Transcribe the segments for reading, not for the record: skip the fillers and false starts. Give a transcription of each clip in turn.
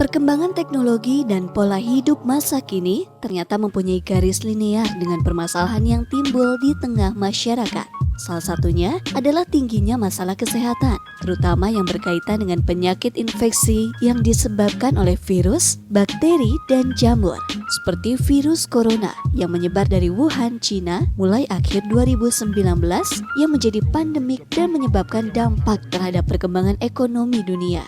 Perkembangan teknologi dan pola hidup masa kini ternyata mempunyai garis linear dengan permasalahan yang timbul di tengah masyarakat. Salah satunya adalah tingginya masalah kesehatan, terutama yang berkaitan dengan penyakit infeksi yang disebabkan oleh virus, bakteri, dan jamur. Seperti virus corona yang menyebar dari Wuhan, China mulai akhir 2019 yang menjadi pandemik dan menyebabkan dampak terhadap perkembangan ekonomi dunia.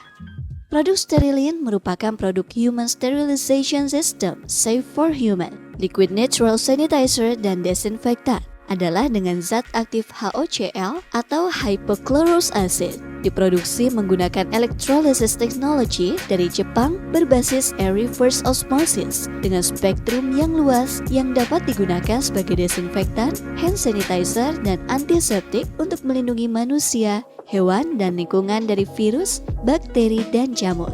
Produk Sterilin merupakan produk Human Sterilization System Safe for Human. Liquid Natural Sanitizer dan Desinfektan adalah dengan zat aktif HOCl atau Hypochlorous Acid. Diproduksi menggunakan electrolysis technology dari Jepang berbasis air reverse osmosis dengan spektrum yang luas yang dapat digunakan sebagai desinfektan, hand sanitizer, dan antiseptik untuk melindungi manusia, hewan, dan lingkungan dari virus, bakteri, dan jamur.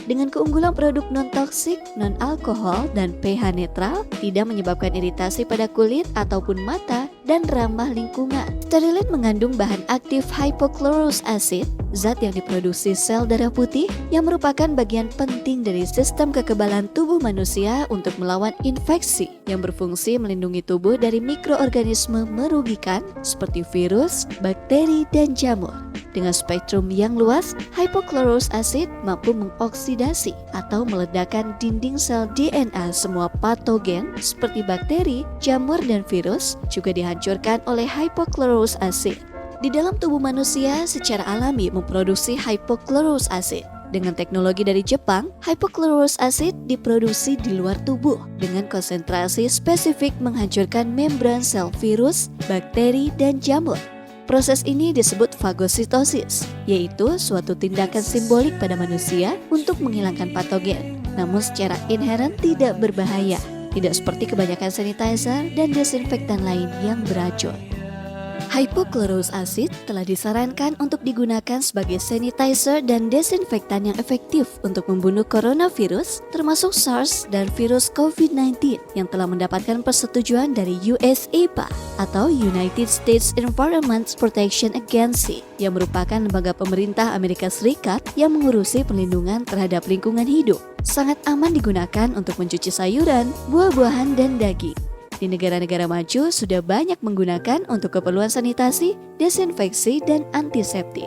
Dengan keunggulan produk non-toksik, non-alkohol, dan pH netral, tidak menyebabkan iritasi pada kulit ataupun mata, dan ramah lingkungan. Sterilin mengandung bahan aktif hypochlorous acid, zat yang diproduksi sel darah putih yang merupakan bagian penting dari sistem kekebalan tubuh manusia untuk melawan infeksi yang berfungsi melindungi tubuh dari mikroorganisme merugikan seperti virus, bakteri, dan jamur. Dengan spektrum yang luas, hypochlorous acid mampu mengoksidasi atau meledakkan dinding sel DNA semua patogen seperti bakteri, jamur, dan virus juga dihancurkan oleh hypochlorous acid. Di dalam tubuh manusia secara alami memproduksi hypochlorous acid. Dengan teknologi dari Jepang, hypochlorous acid diproduksi di luar tubuh dengan konsentrasi spesifik menghancurkan membran sel virus, bakteri, dan jamur. Proses ini disebut fagositosis, yaitu suatu tindakan simbolik pada manusia untuk menghilangkan patogen, namun secara inheren tidak berbahaya, tidak seperti kebanyakan sanitizer dan desinfektan lain yang beracun. Hypochlorous acid telah disarankan untuk digunakan sebagai sanitizer dan desinfektan yang efektif untuk membunuh coronavirus, termasuk SARS dan virus COVID-19 yang telah mendapatkan persetujuan dari US EPA atau United States Environment Protection Agency yang merupakan lembaga pemerintah Amerika Serikat yang mengurusi perlindungan terhadap lingkungan hidup. Sangat aman digunakan untuk mencuci sayuran, buah-buahan, dan daging. Di negara-negara maju sudah banyak menggunakan untuk keperluan sanitasi, desinfeksi, dan antiseptik.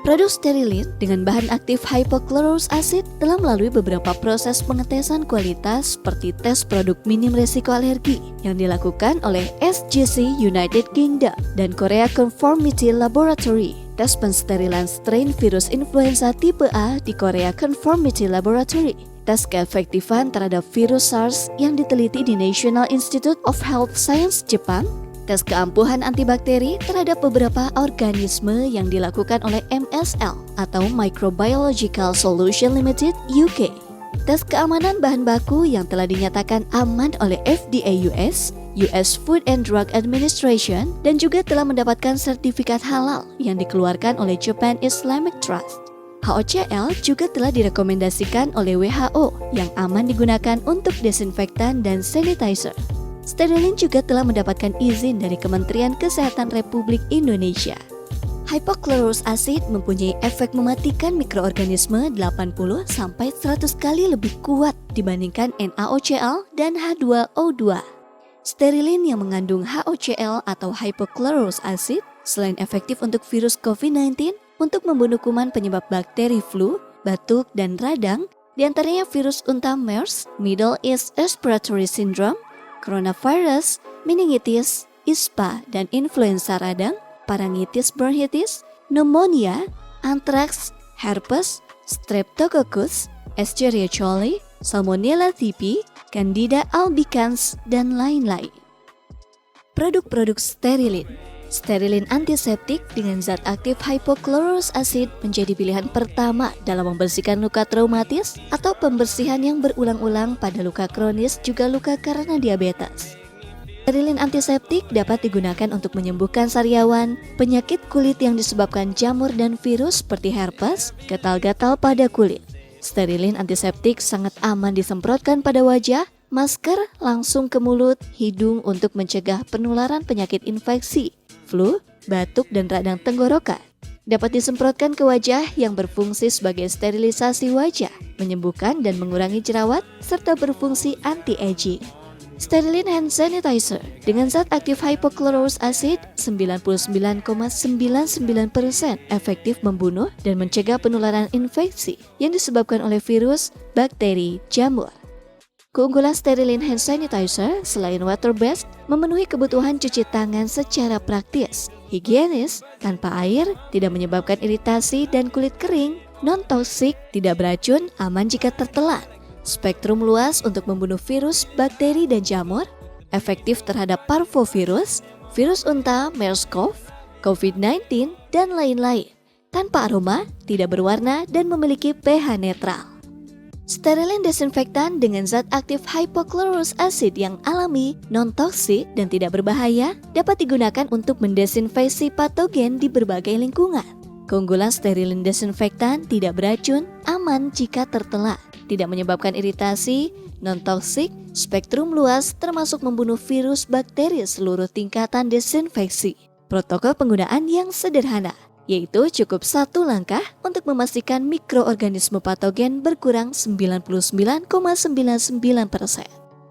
Produk Sterilin dengan bahan aktif hypochlorous acid telah melalui beberapa proses pengetesan kualitas seperti tes produk minim resiko alergi yang dilakukan oleh SGC United Kingdom dan Korea Conformity Laboratory. Tes pensterilan strain virus influenza tipe A di Korea Conformity Laboratory. Tes keefektifan terhadap virus SARS yang diteliti di National Institute of Health Science Jepang. Tes keampuhan antibakteri terhadap beberapa organisme yang dilakukan oleh MSL atau Microbiological Solution Limited UK. Tes keamanan bahan baku yang telah dinyatakan aman oleh FDA US, US Food and Drug Administration, dan juga telah mendapatkan sertifikat halal yang dikeluarkan oleh Japan Islamic Trust. HOCl juga telah direkomendasikan oleh WHO yang aman digunakan untuk desinfektan dan sanitizer. Sterilin juga telah mendapatkan izin dari Kementerian Kesehatan Republik Indonesia. Hypochlorous acid mempunyai efek mematikan mikroorganisme 80-100 kali lebih kuat dibandingkan NaOCl dan H2O2. Sterilin yang mengandung HOCl atau hypochlorous acid selain efektif untuk virus COVID-19, untuk membunuh kuman penyebab bakteri flu, batuk, dan radang, diantaranya virus unta MERS, Middle East Respiratory Syndrome, coronavirus, meningitis, ISPA, dan influenza radang, parangitis bronchitis, pneumonia, antraks, herpes, streptococcus, Escherichia coli, Salmonella typhi, Candida albicans, dan lain-lain. Produk-produk Sterilin. Sterilin antiseptik dengan zat aktif hypochlorous acid menjadi pilihan pertama dalam membersihkan luka traumatis atau pembersihan yang berulang-ulang pada luka kronis juga luka karena diabetes. Sterilin antiseptik dapat digunakan untuk menyembuhkan sariawan, penyakit kulit yang disebabkan jamur dan virus seperti herpes, gatal-gatal pada kulit. Sterilin antiseptik sangat aman disemprotkan pada wajah, masker langsung ke mulut, hidung untuk mencegah penularan penyakit infeksi, flu, batuk, dan radang tenggorokan. dapat disemprotkan ke wajah yang berfungsi sebagai sterilisasi wajah, menyembuhkan dan mengurangi jerawat, serta berfungsi anti-aging. Sterilin Hand Sanitizer dengan zat aktif hypochlorous acid 99,99% efektif membunuh dan mencegah penularan infeksi yang disebabkan oleh virus, bakteri, jamur. Keunggulan Sterilin Hand Sanitizer selain water-based memenuhi kebutuhan cuci tangan secara praktis, higienis, tanpa air, tidak menyebabkan iritasi dan kulit kering, non-toksik, tidak beracun, aman jika tertelan, spektrum luas untuk membunuh virus, bakteri, dan jamur, efektif terhadap parvovirus, virus unta, MERS-CoV, COVID-19, dan lain-lain, tanpa aroma, tidak berwarna, dan memiliki pH netral. Sterilin desinfektan dengan zat aktif hypochlorous acid yang alami, non-toksik, dan tidak berbahaya dapat digunakan untuk mendesinfeksi patogen di berbagai lingkungan. Keunggulan sterilin desinfektan tidak beracun, aman jika tertelan, tidak menyebabkan iritasi, non-toksik, spektrum luas termasuk membunuh virus, bakteri seluruh tingkatan desinfeksi. Protokol penggunaan yang sederhana, yaitu cukup satu langkah untuk memastikan mikroorganisme patogen berkurang 99,99%.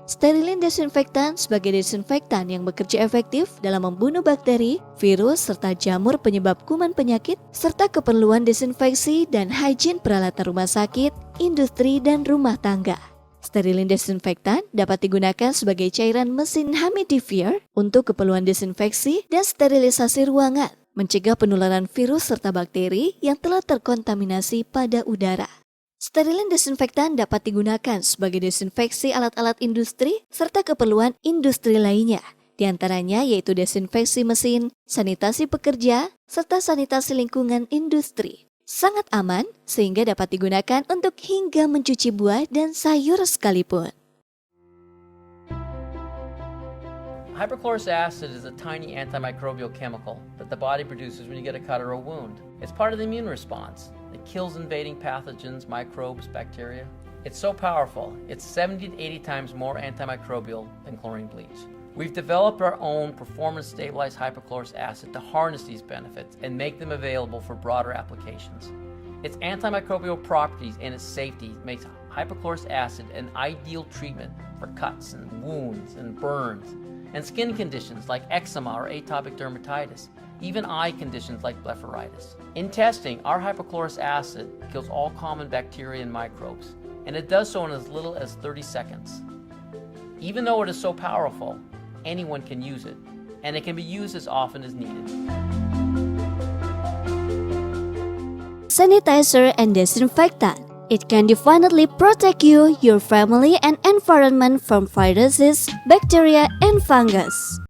Sterilin desinfektan sebagai desinfektan yang bekerja efektif dalam membunuh bakteri, virus, serta jamur penyebab kuman penyakit, serta keperluan desinfeksi dan hygiene peralatan rumah sakit, industri, dan rumah tangga. Sterilin desinfektan dapat digunakan sebagai cairan mesin humidifier untuk keperluan desinfeksi dan sterilisasi ruangan, mencegah penularan virus serta bakteri yang telah terkontaminasi pada udara. Sterilin desinfektan dapat digunakan sebagai desinfeksi alat-alat industri serta keperluan industri lainnya, di antaranya yaitu desinfeksi mesin, sanitasi pekerja, serta sanitasi lingkungan industri. Sangat aman sehingga dapat digunakan untuk hingga mencuci buah dan sayur sekalipun. Hypochlorous acid is a tiny antimicrobial chemical that the body produces when you get a cut or a wound. It's part of the immune response. It kills invading pathogens, microbes, bacteria. It's so powerful, it's 70 to 80 times more antimicrobial than chlorine bleach. We've developed our own performance-stabilized hypochlorous acid to harness these benefits and make them available for broader applications. Its antimicrobial properties and its safety makes hypochlorous acid an ideal treatment for cuts and wounds and burns, and skin conditions like eczema or atopic dermatitis, even eye conditions like blepharitis. In testing, our hypochlorous acid kills all common bacteria and microbes, and it does so in as little as 30 seconds. Even though it is so powerful, anyone can use it, and it can be used as often as needed. Sanitizer and disinfectant. It can definitely protect you, your family, and environment from viruses, bacteria, and fungus.